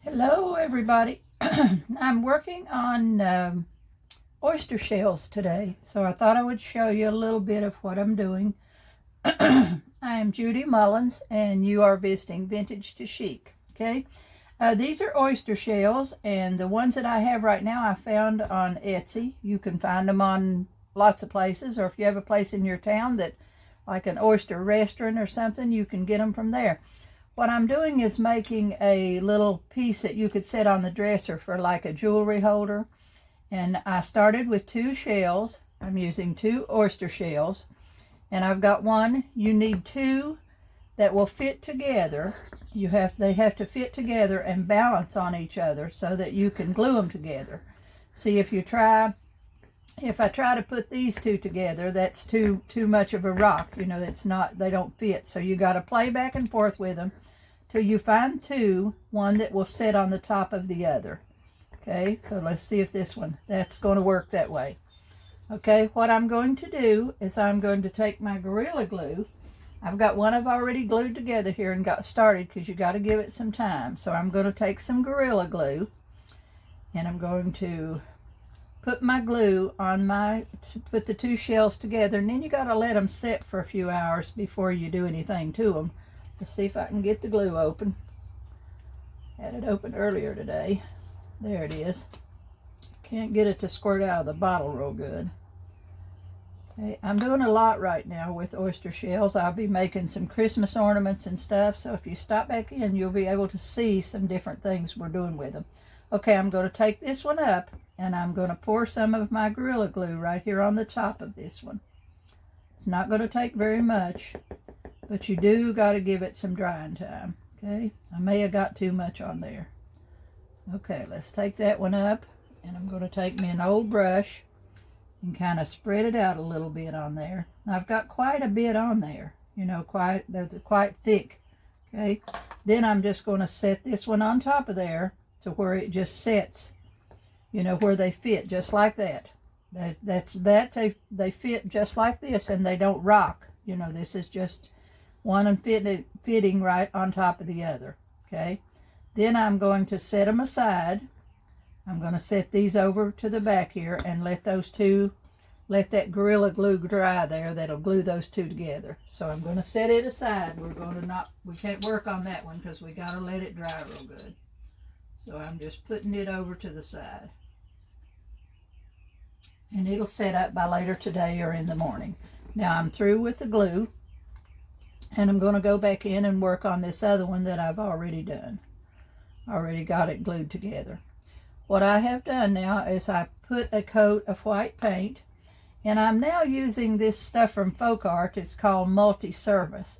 Hello everybody. I'm working on oyster shells today, so I thought I would show you a little bit of what I'm doing. I am Judy Mullins and you are visiting Vintage to Chic. Okay, these are oyster shells, and the ones that I have right now I found on Etsy. You can find them on lots of places, or if you have a place in your town that like an oyster restaurant or something, you can get them from there. What I'm doing is making a little piece that you could set on the dresser for like a jewelry holder. And I started with 2 shells. I'm using 2 oyster shells. And I've got one. You need 2 that will fit together. They have to fit together and balance on each other so that you can glue them together. See, if I try to put these 2 together, that's too much of a rock. You know, they don't fit. So you got to play back and forth with them till you find 2, one that will sit on the top of the other. Okay, so let's see if that's going to work that way. Okay, what I'm going to do is I'm going to take my Gorilla Glue. I've got one I've already glued together here and got started because you got to give it some time. So I'm going to take some Gorilla Glue and I'm going to put my glue on put the 2 shells together, and then you got to let them sit for a few hours before you do anything to them. Let's see if I can get the glue open. Had it open earlier today. There it is. Can't get it to squirt out of the bottle real good. Okay, I'm doing a lot right now with oyster shells. I'll be making some Christmas ornaments and stuff, so if you stop back in, you'll be able to see some different things we're doing with them. Okay, I'm going to take this one up, and I'm going to pour some of my Gorilla Glue right here on the top of this one. It's not going to take very much, but you do got to give it some drying time. Okay, I may have got too much on there. Okay, let's take that one up, and I'm going to take me an old brush and kind of spread it out a little bit on there. I've got quite a bit on there, you know, quite thick. Okay, then I'm just going to set this one on top of there to where it just sets, you know, where they fit just like that. They fit just like this, and they don't rock. You know, this is just one and fitting right on top of the other. Okay, then I'm going to set them aside. I'm going to set these over to the back here and let that Gorilla Glue dry there. That'll glue those 2 together. So I'm going to set it aside. We can't work on that one because we got to let it dry real good. So I'm just putting it over to the side. And it'll set up by later today or in the morning. Now I'm through with the glue, and I'm going to go back in and work on this other one that I've already done. Already got it glued together. What I have done now is I put a coat of white paint, and I'm now using this stuff from Folk Art. It's called multi-surface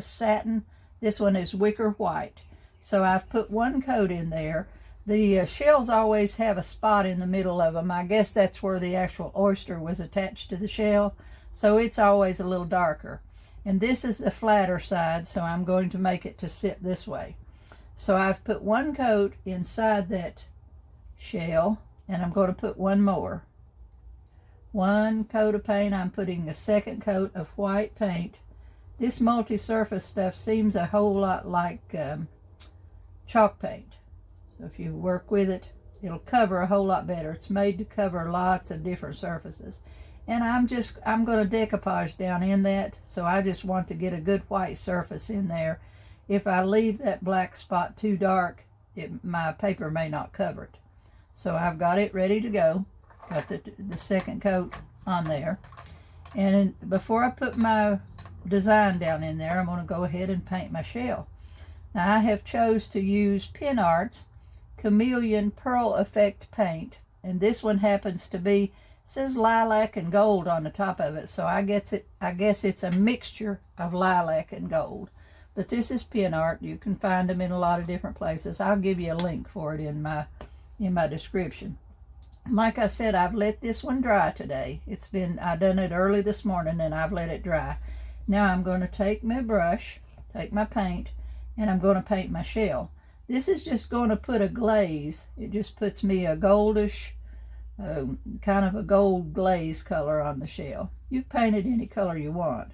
satin. This one is wicker white. So I've put 1 coat in there. The shells always have a spot in the middle of them. I guess that's where the actual oyster was attached to the shell, so it's always a little darker. And this is the flatter side, so I'm going to make it to sit this way. So I've put 1 coat inside that shell, and I'm going to put 1 more. 1 coat of paint. I'm putting a 2nd coat of white paint. This multi-surface stuff seems a whole lot like chalk paint. So if you work with it, it'll cover a whole lot better. It's made to cover lots of different surfaces. And I'm going to decoupage down in that, so I just want to get a good white surface in there. If I leave that black spot too dark, my paper may not cover it. So I've got it ready to go. Got the 2nd coat on there. And before I put my design down in there, I'm going to go ahead and paint my shell. Now I have chose to use Pin Art's Chameleon Pearl Effect paint, and this one happens to be, says lilac and gold on the top of it, so I guess it's a mixture of lilac and gold. But this is Pin Art. You can find them in a lot of different places. I'll give you a link for it in my description. Like I said, I've let this one dry today. I done it early this morning, and I've let it dry. Now I'm going to take my brush, take my paint, and I'm going to paint my shell. This is just going to put a glaze. It just puts me a goldish, kind of a gold glaze color on the shell. You paint it any color you want.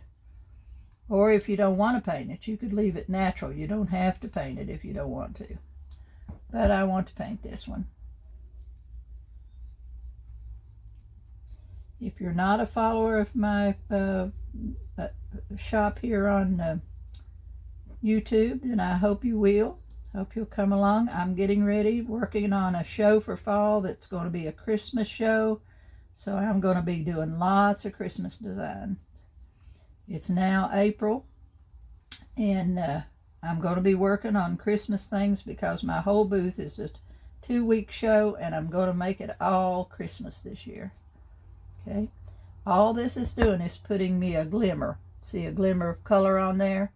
Or if you don't want to paint it, you could leave it natural. You don't have to paint it if you don't want to. but I want to paint this one. If you're not a follower of my shop here on YouTube, then I hope you will. Hope you'll come along. I'm getting ready, working on a show for fall that's going to be a Christmas show. So I'm going to be doing lots of Christmas designs. It's now April, and I'm going to be working on Christmas things because my whole booth is a 2-week show, and I'm going to make it all Christmas this year. Okay, all this is doing is putting me a glimmer. See a glimmer of color on there?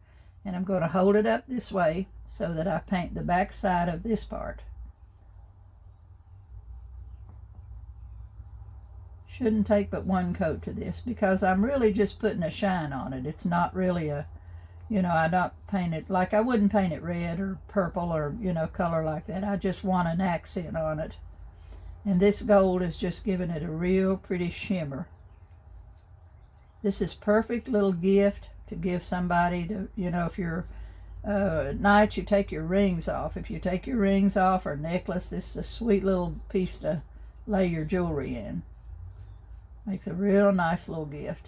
And I'm going to hold it up this way so that I paint the back side of this part. Shouldn't take but one coat to this because I'm really just putting a shine on it. It's not really a, you know, I don't paint it like I wouldn't paint it red or purple or, you know, color like that. I just want an accent on it. And this gold is just giving it a real pretty shimmer. This is perfect little gift to give somebody to, you know, if you're at night you take your rings off. If you take your rings off or necklace, this is a sweet little piece to lay your jewelry in. Makes a real nice little gift.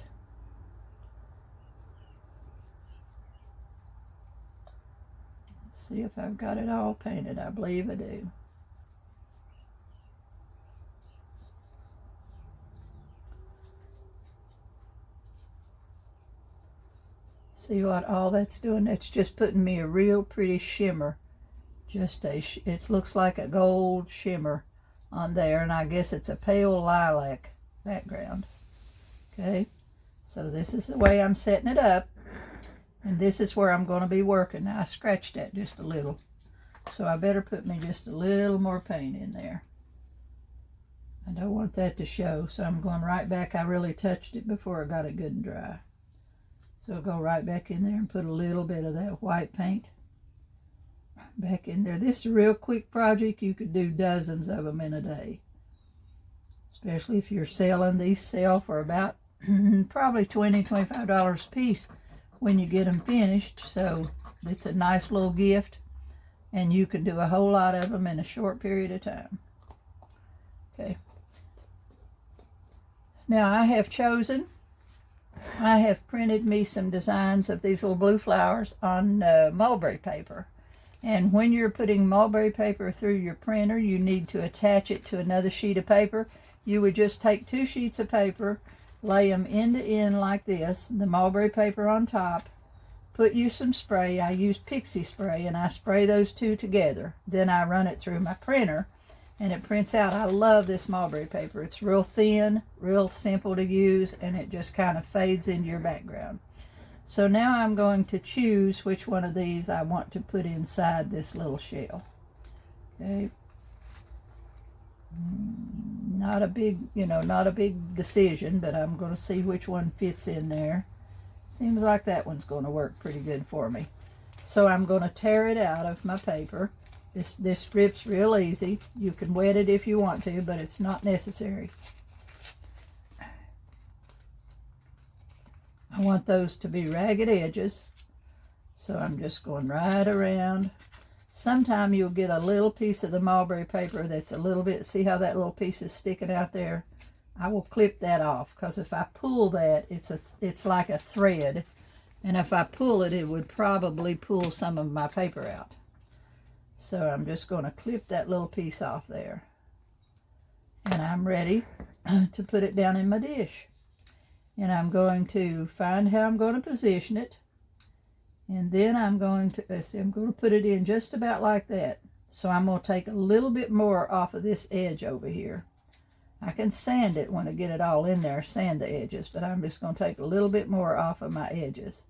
Let's see if I've got it all painted. I believe I do. See what all that's doing? That's just putting me a real pretty shimmer. Just it looks like a gold shimmer on there, and I guess it's a pale lilac background. Okay, so this is the way I'm setting it up, and this is where I'm going to be working. Now I scratched that just a little, so I better put me just a little more paint in there. I don't want that to show, so I'm going right back. I really touched it before I got it good and dry. So I'll go right back in there and put a little bit of that white paint back in there. This is a real quick project. You could do dozens of them in a day. Especially if you're selling. These sell for about probably $20, $25 a piece when you get them finished. So it's a nice little gift. And you can do a whole lot of them in a short period of time. Okay. Now I have printed me some designs of these little blue flowers on mulberry paper. And when you're putting mulberry paper through your printer, you need to attach it to another sheet of paper. You would just take 2 sheets of paper, lay them end to end like this, the mulberry paper on top, put you some spray. I use pixie spray, and I spray those two together. Then I run it through my printer, and it prints out. I love this mulberry paper. It's real thin, real simple to use, and it just kind of fades into your background. So now I'm going to choose which one of these I want to put inside this little shell. Okay. Not a big, not a big decision, but I'm going to see which one fits in there. Seems like that one's going to work pretty good for me. So I'm going to tear it out of my paper. This rips real easy. You can wet it if you want to, but it's not necessary. I want those to be ragged edges, so I'm just going right around. Sometime you'll get a little piece of the mulberry paper that's a little bit, see how that little piece is sticking out there? I will clip that off, because if I pull that, it's like a thread, and if I pull it, it would probably pull some of my paper out. So I'm just going to clip that little piece off there. And I'm ready to put it down in my dish. And I'm going to find how I'm going to position it. And then I'm going to put it in just about like that. So I'm going to take a little bit more off of this edge over here. I can sand it when I get it all in there, sand the edges, but I'm just going to take a little bit more off of my edges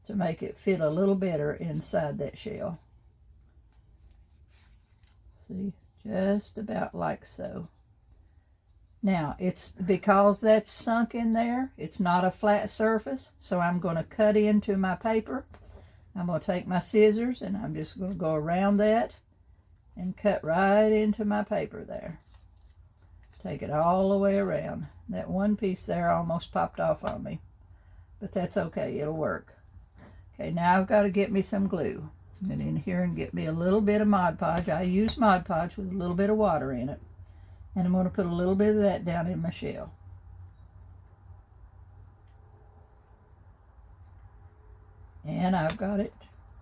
to make it fit a little better inside that shell. See, just about like so. Now, it's because that's sunk in there, it's not a flat surface, so I'm going to cut into my paper. I'm going to take my scissors, and I'm just going to go around that and cut right into my paper there. Take it all the way around. That one piece there almost popped off on me, but that's okay, it'll work. Okay, now I've got to get me some glue. Get in here and get me a little bit of Mod Podge. I use Mod Podge with a little bit of water in it. And I'm going to put a little bit of that down in my shell. And I've got it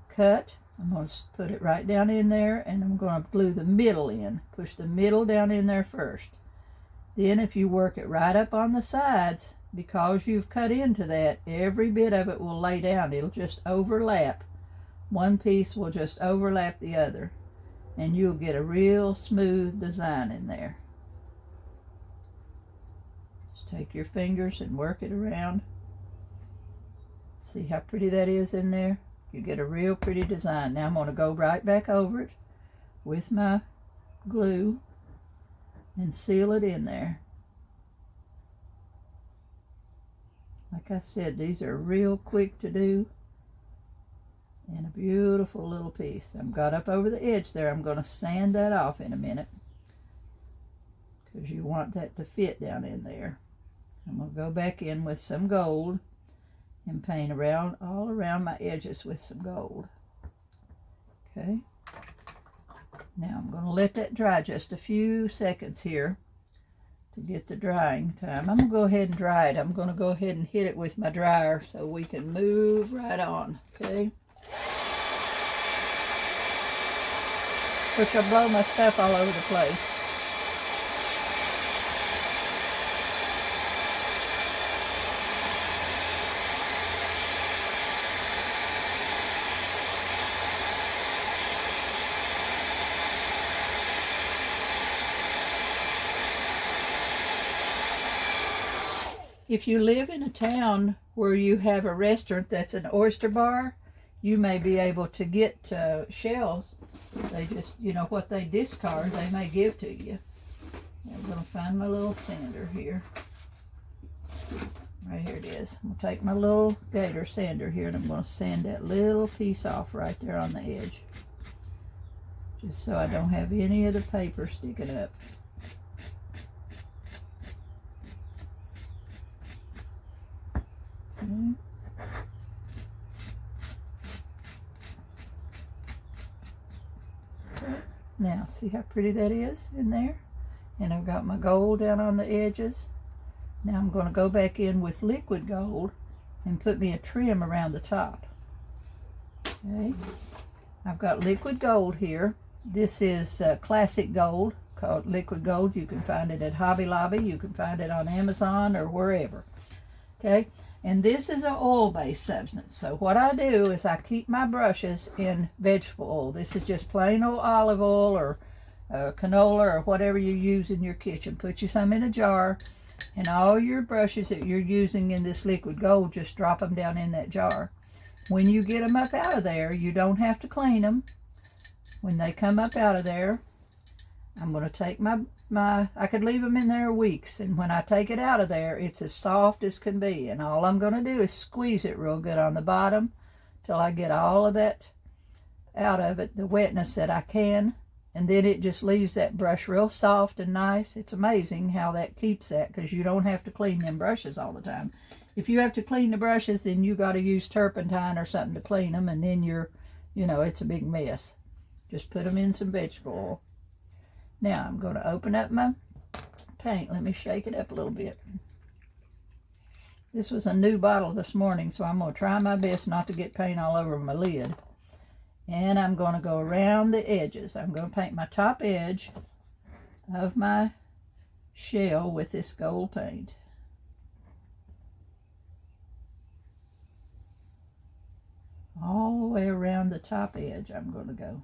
cut. I'm going to put it right down in there, and I'm going to glue the middle in. Push the middle down in there first. Then if you work it right up on the sides, because you've cut into that, every bit of it will lay down. It'll just overlap. One piece will just overlap the other, and you'll get a real smooth design in there. Just take your fingers and work it around. See how pretty that is in there? You get a real pretty design. Now I'm going to go right back over it with my glue and seal it in there. Like I said, these are real quick to do. And a beautiful little piece. I've got up over the edge there. I'm going to sand that off in a minute, because you want that to fit down in there. I'm going to go back in with some gold and paint around all around my edges with some gold. Okay. Now I'm going to let that dry just a few seconds here to get the drying time. I'm going to go ahead and dry it. I'm going to go ahead and hit it with my dryer so we can move right on. Okay. Which will blow my stuff all over the place. If you live in a town where you have a restaurant that's an oyster bar, you may be able to get shells. They just, you know, what they discard, they may give to you. I'm going to find my little sander here. Right here it is. I'm going to take my little gator sander here, and I'm going to sand that little piece off right there on the edge. Just so I don't have any of the paper sticking up. Okay. Now, see how pretty that is in there? And I've got my gold down on the edges. Now I'm going to go back in with liquid gold and put me a trim around the top. Okay. I've got liquid gold here. This is classic gold, called liquid gold. You can find it at Hobby Lobby. You can find it on Amazon or wherever. Okay. And this is an oil-based substance. So what I do is I keep my brushes in vegetable oil. This is just plain old olive oil or canola or whatever you use in your kitchen. Put you some in a jar, and all your brushes that you're using in this liquid gold, just drop them down in that jar. When you get them up out of there, you don't have to clean them. When they come up out of there, I'm going to take I could leave them in there weeks, and when I take it out of there, it's as soft as can be. And all I'm going to do is squeeze it real good on the bottom till I get all of that out of it, the wetness that I can. And then it just leaves that brush real soft and nice. It's amazing how that keeps that, because you don't have to clean them brushes all the time. If you have to clean the brushes, then you got to use turpentine or something to clean them, and then it's a big mess. Just put them in some vegetable oil. Now I'm going to open up my paint. Let me shake it up a little bit. This was a new bottle this morning, so I'm going to try my best not to get paint all over my lid. And I'm going to go around the edges. I'm going to paint my top edge of my shell with this gold paint. All the way around the top edge I'm going to go.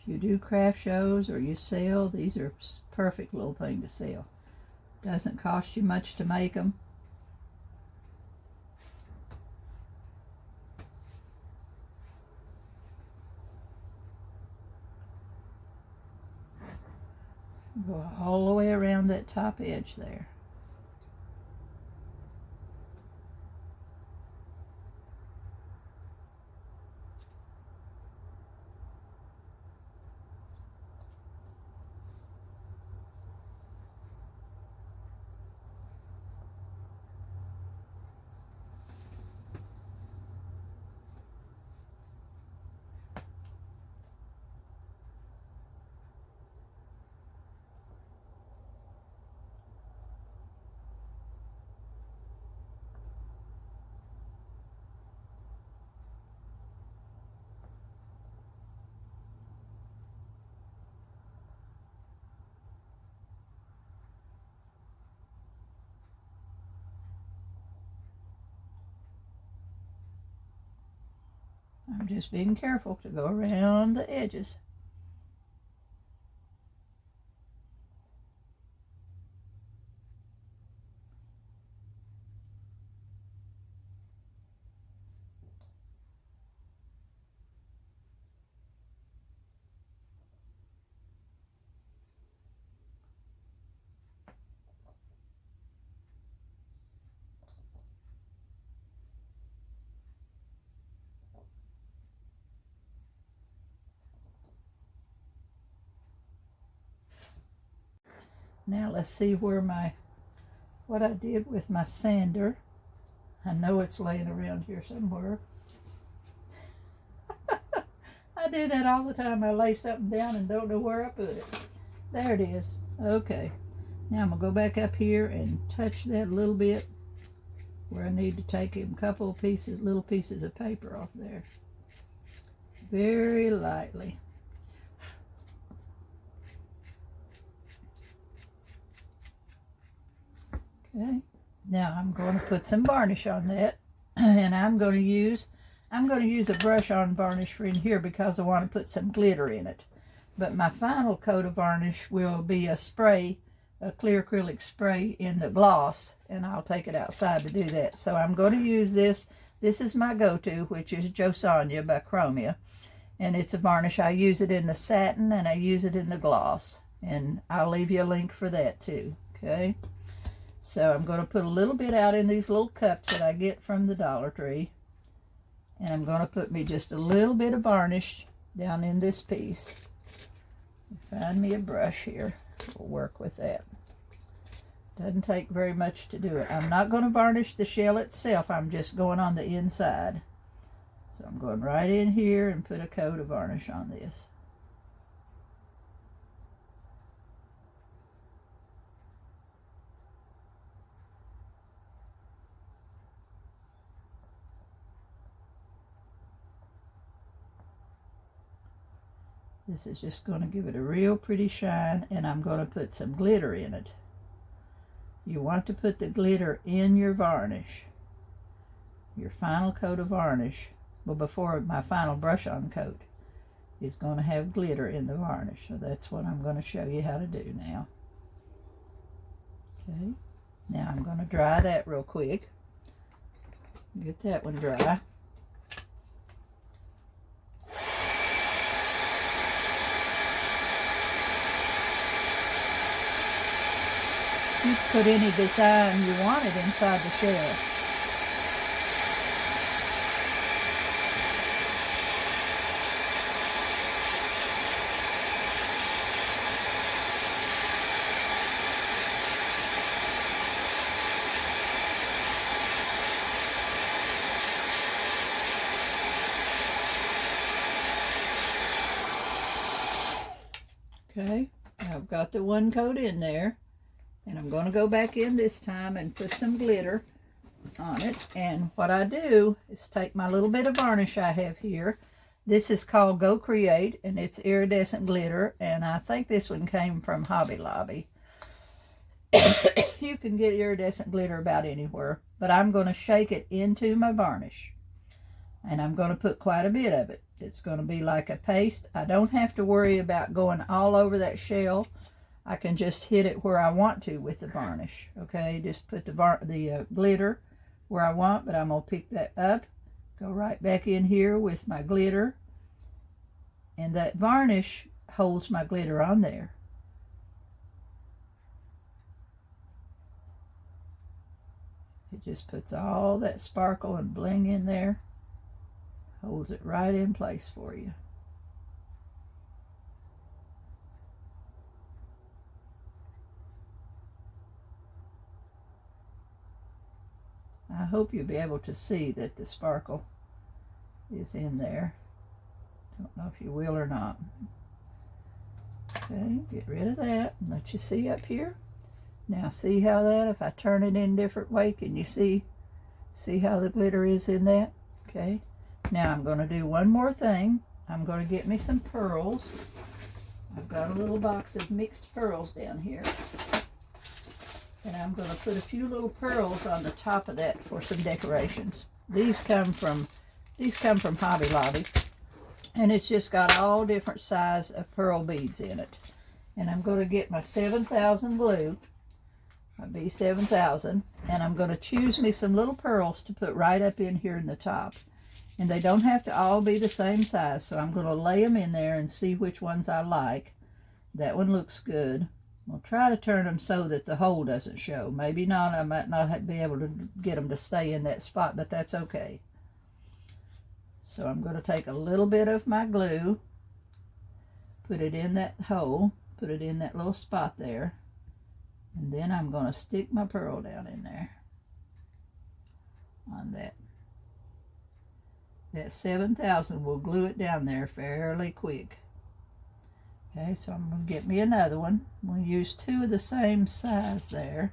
If you do craft shows or you sell, these are a perfect little thing to sell. Doesn't cost you much to make them. Go all the way around that top edge there. I'm just being careful to go around the edges. Now let's see where what I did with my sander. I know it's laying around here somewhere. I do that all the time. I lay something down and don't know where I put it. There it is. Okay. Now I'm going to go back up here and touch that a little bit where I need to take a couple of little pieces of paper off there. Very lightly. Okay, now I'm going to put some varnish on that, and I'm going to use a brush-on varnish for in here because I want to put some glitter in it. But my final coat of varnish will be a spray, a clear acrylic spray in the gloss, and I'll take it outside to do that. So I'm going to use this. This is my go-to, which is Josanya by Chromia, and it's a varnish. I use it in the satin and I use it in the gloss, and I'll leave you a link for that too. Okay. So I'm going to put a little bit out in these little cups that I get from the Dollar Tree. And I'm going to put me just a little bit of varnish down in this piece. Find me a brush here. We'll work with that. Doesn't take very much to do it. I'm not going to varnish the shell itself. I'm just going on the inside. So I'm going right in here and put a coat of varnish on this. This is just going to give it a real pretty shine, and I'm going to put some glitter in it. You want to put the glitter in your varnish, your final coat of varnish. Well, before my final brush-on coat is going to have glitter in the varnish. So that's what I'm going to show you how to do now. Okay, now I'm going to dry that real quick. Get that one dry. You can put any design you wanted inside the shell. Okay, I've got the one coat in there. And I'm going to go back in this time and put some glitter on it. And what I do is take my little bit of varnish I have here. This is called Go Create, and it's iridescent glitter. And I think this one came from Hobby Lobby. You can get iridescent glitter about anywhere. But I'm going to shake it into my varnish. And I'm going to put quite a bit of it. It's going to be like a paste. I don't have to worry about going all over that shell. I can just hit it where I want to with the varnish. Okay, just put the glitter where I want, but I'm going to pick that up, go right back in here with my glitter, and that varnish holds my glitter on there. It just puts all that sparkle and bling in there, holds it right in place for you. I hope you'll be able to see that the sparkle is in there. Don't know if you will or not. Okay, get rid of that and let you see up here. Now see how that, if I turn it in a different way, can you see how the glitter is in that? Okay, now I'm going to do one more thing. I'm going to get me some pearls. I've got a little box of mixed pearls down here. And I'm going to put a few little pearls on the top of that for some decorations. These come from These come from Hobby Lobby. And it's just got all different size of pearl beads in it. And I'm going to get my 7000 glue, my B7000, and I'm going to choose me some little pearls to put right up in here in the top. And they don't have to all be the same size, so I'm going to lay them in there and see which ones I like. That one looks good. I'll try to turn them so that the hole doesn't show. Maybe not. I might not be able to get them to stay in that spot, but that's okay. So I'm going to take a little bit of my glue, put it in that hole, put it in that little spot there, and then I'm going to stick my pearl down in there on that. That 7000 will glue it down there fairly quick. Okay, so I'm going to get me another one. I'm going to use 2 of the same size there.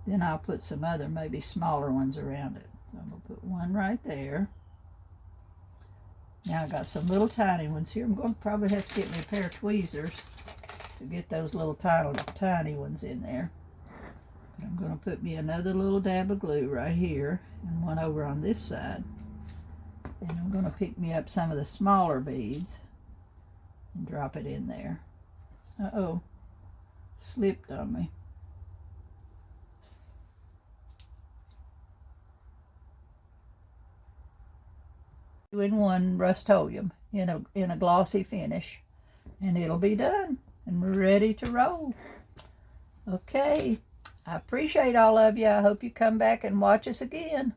Then I'll put some other, maybe smaller ones around it. So I'm going to put one right there. Now I got some little tiny ones here. I'm going to probably have to get me a pair of tweezers to get those little tiny ones in there. But I'm going to put me another little dab of glue right here and one over on this side. And I'm going to pick me up some of the smaller beads and drop it in there. Uh-oh, slipped on me. In one Rust-Oleum in a glossy finish, and it'll be done and we're ready to roll. Okay, I appreciate all of you. I hope you come back and watch us again.